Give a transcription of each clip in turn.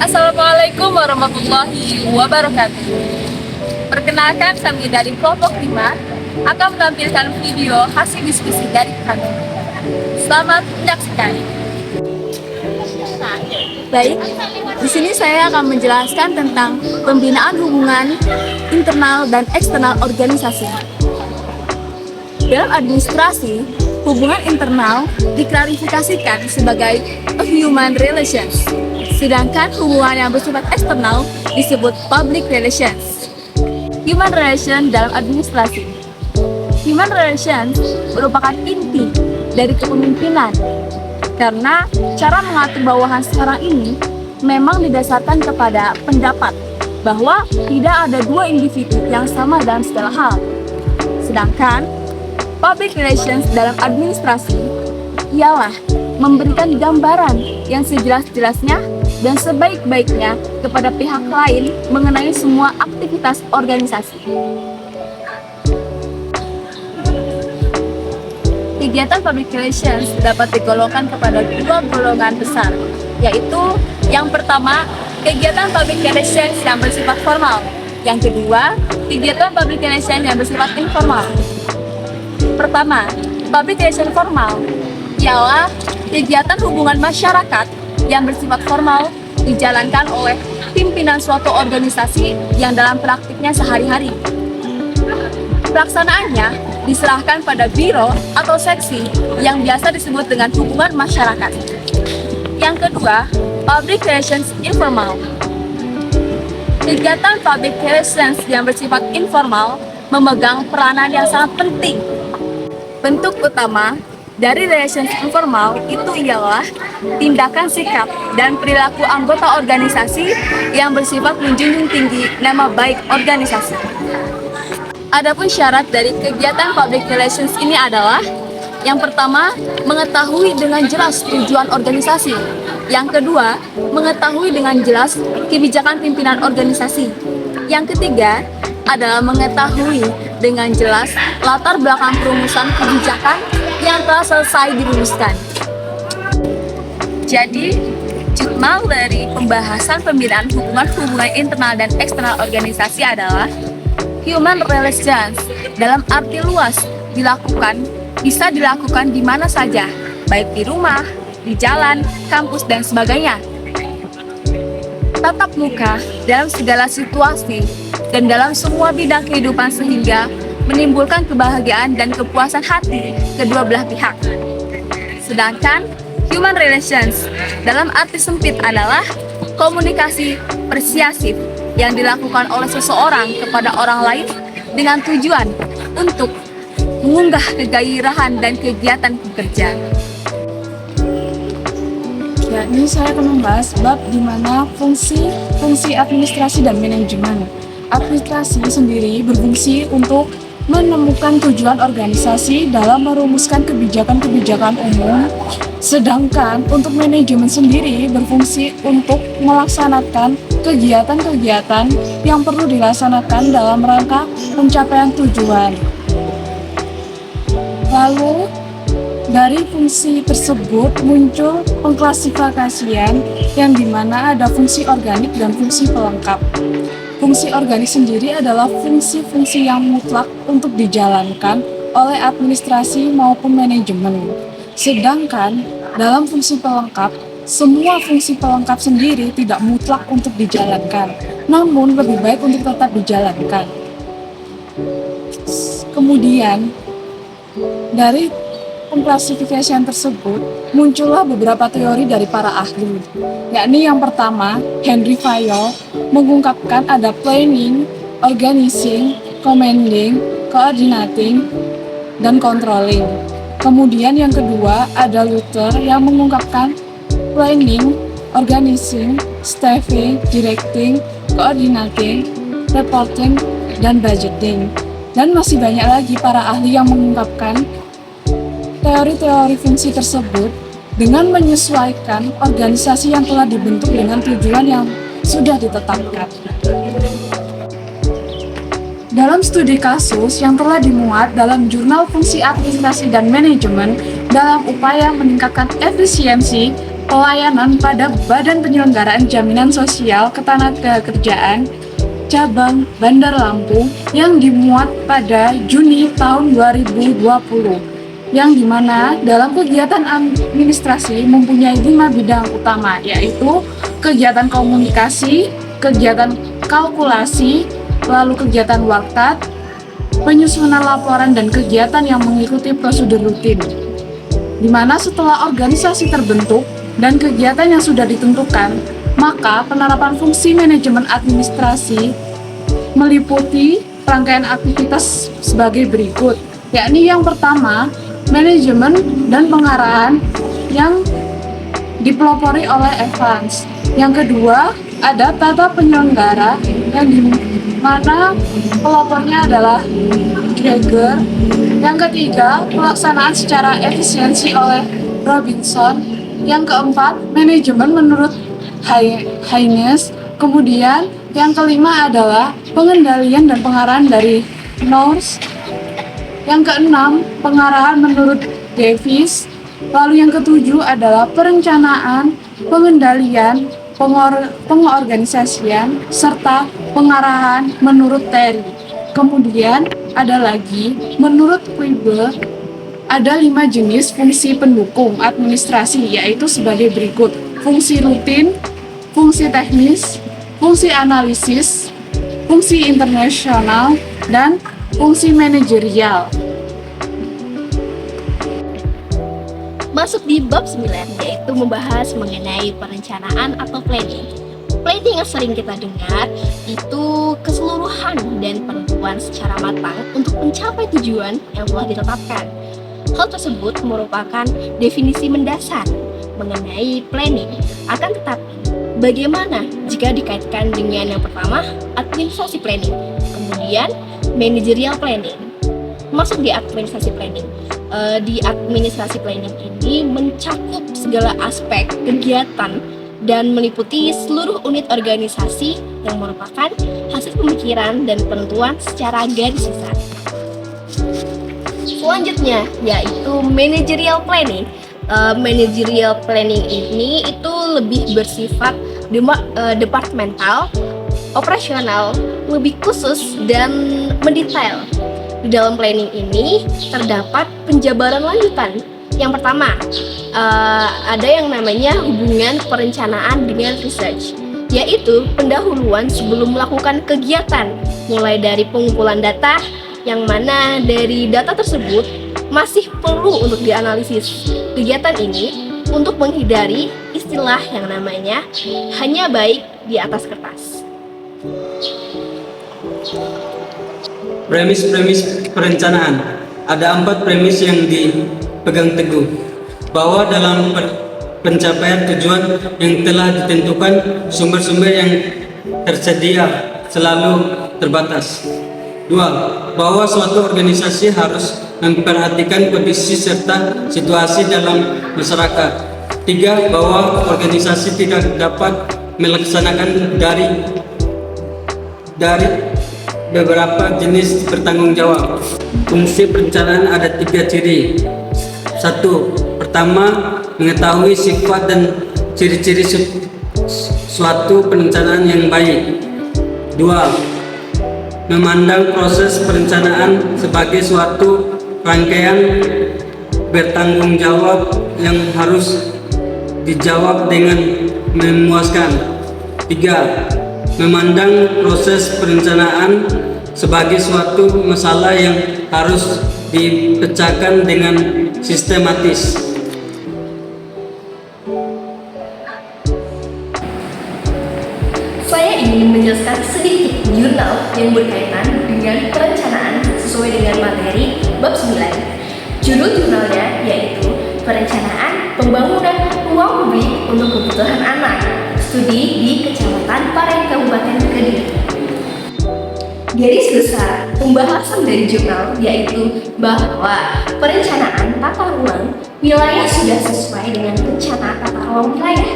Assalamualaikum warahmatullahi wabarakatuh. Perkenalkan, kami dari kelompok 5 akan menampilkan video hasil diskusi dari kami. Selamat menyaksikan. Baik, di sini saya akan menjelaskan tentang pembinaan hubungan internal dan eksternal organisasi. Dalam administrasi, hubungan internal diklarifikasikan sebagai a human relations, sedangkan hubungan yang bersifat eksternal disebut public relations. Human relation dalam administrasi. Human relations merupakan inti dari kepemimpinan, karena cara mengatur bawahan sekarang ini memang didasarkan kepada pendapat bahwa tidak ada dua individu yang sama dalam segala hal. Sedangkan public relations dalam administrasi ialah memberikan gambaran yang sejelas-jelasnya dan sebaik-baiknya kepada pihak lain mengenai semua aktivitas organisasi. Kegiatan public relations dapat digolongkan kepada dua golongan besar, yaitu yang pertama, kegiatan public relations yang bersifat formal. Yang kedua, kegiatan public relations yang bersifat informal. Pertama, public relations formal ialah kegiatan hubungan masyarakat yang bersifat formal dijalankan oleh pimpinan suatu organisasi yang dalam praktiknya sehari-hari. Pelaksanaannya diserahkan pada biro atau seksi yang biasa disebut dengan hubungan masyarakat. Yang kedua, public relations informal. Kegiatan public relations yang bersifat informal memegang peranan yang sangat penting. Bentuk utama dari relations informal itu ialah tindakan sikap dan perilaku anggota organisasi yang bersifat menjunjung tinggi nama baik organisasi. Adapun syarat dari kegiatan public relations ini adalah: yang pertama, mengetahui dengan jelas tujuan organisasi. Yang kedua, mengetahui dengan jelas kebijakan pimpinan organisasi. Yang ketiga adalah mengetahui dengan jelas latar belakang perumusan kebijakan yang telah selesai dirumuskan. Jadi, judul dari pembahasan pembinaan hubungan internal dan eksternal organisasi adalah human relations. Dalam arti luas, bisa dilakukan di mana saja, baik di rumah, di jalan, kampus, dan sebagainya. Tatap muka dalam segala situasi dan dalam semua bidang kehidupan sehingga menimbulkan kebahagiaan dan kepuasan hati kedua belah pihak. Sedangkan human relations dalam arti sempit adalah komunikasi persuasif yang dilakukan oleh seseorang kepada orang lain dengan tujuan untuk mengunggah kegairahan dan kegiatan pekerja. Yakni saya akan membahas bab di mana fungsi administrasi dan manajemen. Administrasi sendiri berfungsi untuk menemukan tujuan organisasi dalam merumuskan kebijakan-kebijakan umum, sedangkan untuk manajemen sendiri berfungsi untuk melaksanakan kegiatan-kegiatan yang perlu dilaksanakan dalam rangka pencapaian tujuan. Lalu, dari fungsi tersebut muncul pengklasifikasian yang dimana ada fungsi organik dan fungsi pelengkap. Fungsi organik sendiri adalah fungsi-fungsi yang mutlak untuk dijalankan oleh administrasi maupun manajemen. Sedangkan dalam fungsi pelengkap, semua fungsi pelengkap sendiri tidak mutlak untuk dijalankan, namun lebih baik untuk tetap dijalankan. Kemudian, dari pengklasifikasian tersebut, muncullah beberapa teori dari para ahli, yakni yang pertama, Henry Fayol mengungkapkan ada planning, organizing, commanding, coordinating, dan controlling. Kemudian yang kedua, ada Luther yang mengungkapkan planning, organizing, staffing, directing, coordinating, reporting, dan budgeting. Dan masih banyak lagi para ahli yang mengungkapkan teori-teori fungsi tersebut dengan menyesuaikan organisasi yang telah dibentuk dengan tujuan yang sudah ditetapkan. Dalam studi kasus yang telah dimuat dalam Jurnal Fungsi Administrasi dan Manajemen dalam upaya meningkatkan efisiensi pelayanan pada Badan Penyelenggaraan Jaminan Sosial Ketenagakerjaan Cabang Bandar Lampung yang dimuat pada Juni tahun 2020, yang dimana dalam kegiatan administrasi mempunyai 5 bidang utama, yaitu kegiatan komunikasi, kegiatan kalkulasi, lalu kegiatan waktat, penyusunan laporan, dan kegiatan yang mengikuti prosedur rutin. Di mana setelah organisasi terbentuk dan kegiatan yang sudah ditentukan, maka penerapan fungsi manajemen administrasi meliputi rangkaian aktivitas sebagai berikut, yakni yang pertama, manajemen dan pengarahan yang dipelopori oleh Evans. Yang kedua, ada tata penyelenggara yang di mana pelopornya adalah Gregor. Yang ketiga, pelaksanaan secara efisiensi oleh Robinson. Yang keempat, manajemen menurut Haynes. Kemudian yang kelima adalah pengendalian dan pengarahan dari Norris. Yang keenam, pengarahan menurut Davis. Lalu yang ketujuh adalah perencanaan, pengendalian, pengorganisasian, serta pengarahan menurut Terry. Kemudian ada lagi, menurut Weber, ada 5 jenis fungsi pendukung administrasi, yaitu sebagai berikut: fungsi rutin, fungsi teknis, fungsi analisis, fungsi internasional, dan fungsi manajerial. Masuk di bab 9, yaitu membahas mengenai perencanaan atau planning. Planning yang sering kita dengar itu keseluruhan dan penentuan secara matang untuk mencapai tujuan yang telah ditetapkan. Hal tersebut merupakan definisi mendasar mengenai planning. Akan tetapi, bagaimana jika dikaitkan dengan yang pertama, administrasi planning, kemudian managerial planning? Masuk di administrasi planning. Di administrasi planning ini mencakup segala aspek kegiatan dan meliputi seluruh unit organisasi yang merupakan hasil pemikiran dan penentuan secara garis besar. Selanjutnya yaitu managerial planning. Managerial planning ini itu lebih bersifat departemental, operasional, lebih khusus dan mendetail. Di dalam planning ini terdapat penjabaran lanjutan. Yang pertama, ada yang namanya hubungan perencanaan dengan research, yaitu pendahuluan sebelum melakukan kegiatan, mulai dari pengumpulan data, yang mana dari data tersebut masih perlu untuk dianalisis. Kegiatan ini untuk menghindari istilah yang namanya hanya baik di atas kertas. Premis-premis perencanaan. Ada 4 premis yang dipegang teguh, bahwa dalam pencapaian tujuan yang telah ditentukan, sumber-sumber yang tersedia selalu terbatas. 2. Bahwa suatu organisasi harus memperhatikan kondisi serta situasi dalam masyarakat. 3. Bahwa organisasi tidak dapat melaksanakan dari beberapa jenis bertanggung jawab. Fungsi perencanaan ada 3 ciri. 1. Pertama, mengetahui sifat dan ciri-ciri suatu perencanaan yang baik. 2. Memandang proses perencanaan sebagai suatu rangkaian bertanggung jawab yang harus dijawab dengan memuaskan. 3. Memandang proses perencanaan sebagai suatu masalah yang harus dipecahkan dengan sistematis. Saya ingin menjelaskan sedikit jurnal yang berkaitan dengan perencanaan sesuai dengan materi bab 9. Judul jurnalnya yaitu Perencanaan Pembangunan Ruang Publik untuk Kebutuhan Anak, studi di Kecamatan Pareng, Kabupaten Kediri. Garis besar pembahasan dari jurnal yaitu bahwa perencanaan tata ruang wilayah sudah sesuai dengan rencana tata ruang wilayah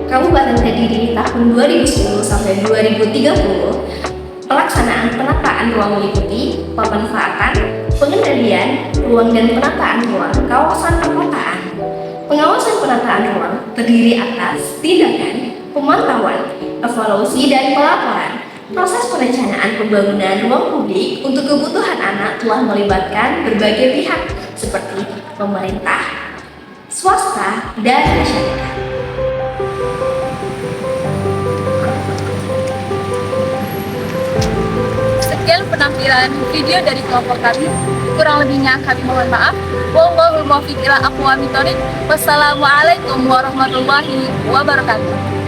Kabupaten Kediri tahun 2010 sampai 2030. Pelaksanaan penataan ruang meliputi pemanfaatan, pengendalian ruang dan penataan ruang kawasan perkotaan, pengawasan penataan ruang terdiri atas tindakan, pemantauan, evaluasi, dan pelaporan. Proses perencanaan pembangunan ruang publik untuk kebutuhan anak telah melibatkan berbagai pihak seperti pemerintah, swasta, dan masyarakat. Sekian penampilan video dari kelompok kami. Kurang lebihnya kami mohon maaf. Wallahul muwaffiq ila aqwamit thoriq. Wassalamualaikum warahmatullahi wabarakatuh.